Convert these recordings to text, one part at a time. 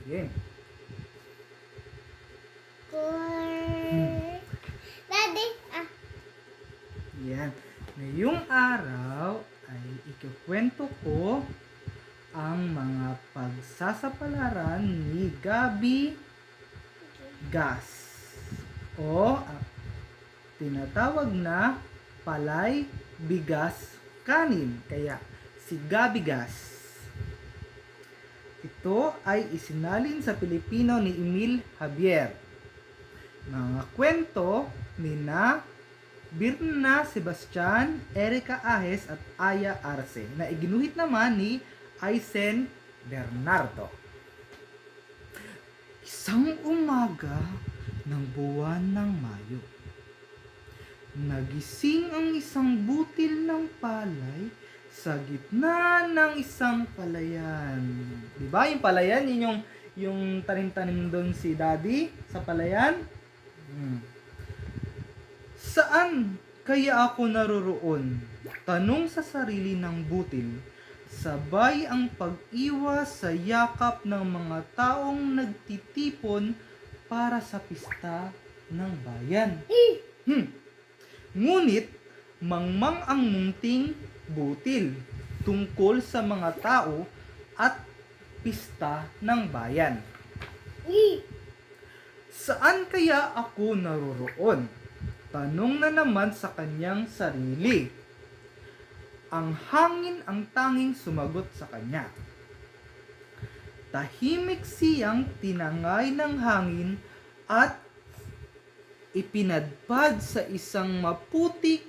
Sige. Daddy, Yan. Ngayong araw ay ikukwento ko ang mga pagsasapalaran ni Gabi Gas o tinatawag na palay, bigas, kanin. Kaya si Gabi Gas. Ito ay isinalin sa Pilipino ni Emil Javier. Mga kwento ni na Birna Sebastian, Erica Ahes at Aya Arce na iginuhit naman ni Aisen Bernardo. Isang umaga ng buwan ng Mayo, nagising ang isang butil ng palay sa gitna ng isang palayan. Diba yung palayan? Yun yung tanim-tanim doon si Daddy sa palayan. Saan kaya ako naroroon? Tanong sa sarili ng butil. Sabay ang pag-iwas sa yakap ng mga taong nagtitipon para sa pista ng bayan. Ngunit, mangmang ang munting butil tungkol sa mga tao at pista ng bayan. Saan kaya ako naroroon? Tanong na naman sa kanyang sarili. Ang hangin ang tanging sumagot sa kanya. Tahimik siyang tinangay ng hangin at ipinadpad sa isang maputik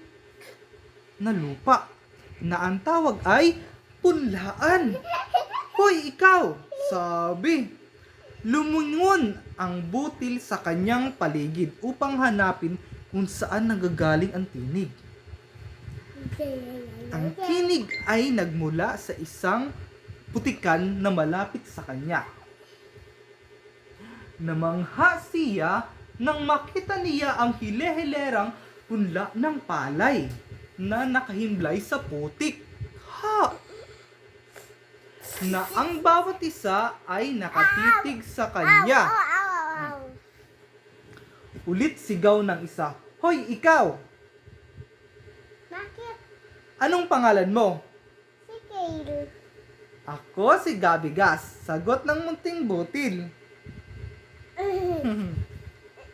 na lupa na ang tawag ay punlaan. Hoy, ikaw! Sabi. Lumungon ang butil sa kanyang paligid upang hanapin kung saan nanggagaling ang tinig. Ang tinig ay nagmula sa isang putikan na malapit sa kanya. Namangha siya nang makita niya ang hile-hilerang punla ng palay na nakahimlay sa putik. Na ang bawat isa ay nakatitig sa kanya. Ulit sigaw ng isa, "Hoy, ikaw! bakit? Anong pangalan mo?" Si Kale. "Ako si Gabi Gas," sagot ng munting butil.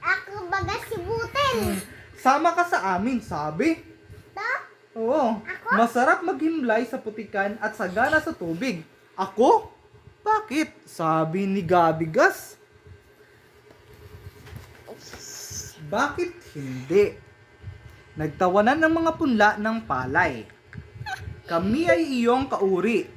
Ako baga si Butil. "Sama ka sa amin," sabi. Da? "Oo, masarap maghimlay sa putikan at sagana sa tubig." "Ako? Bakit?" sabi ni Gabi Gas. "Bakit hindi?" Nagtawanan ng mga punla ng palay. "Kami ay iyong kauri.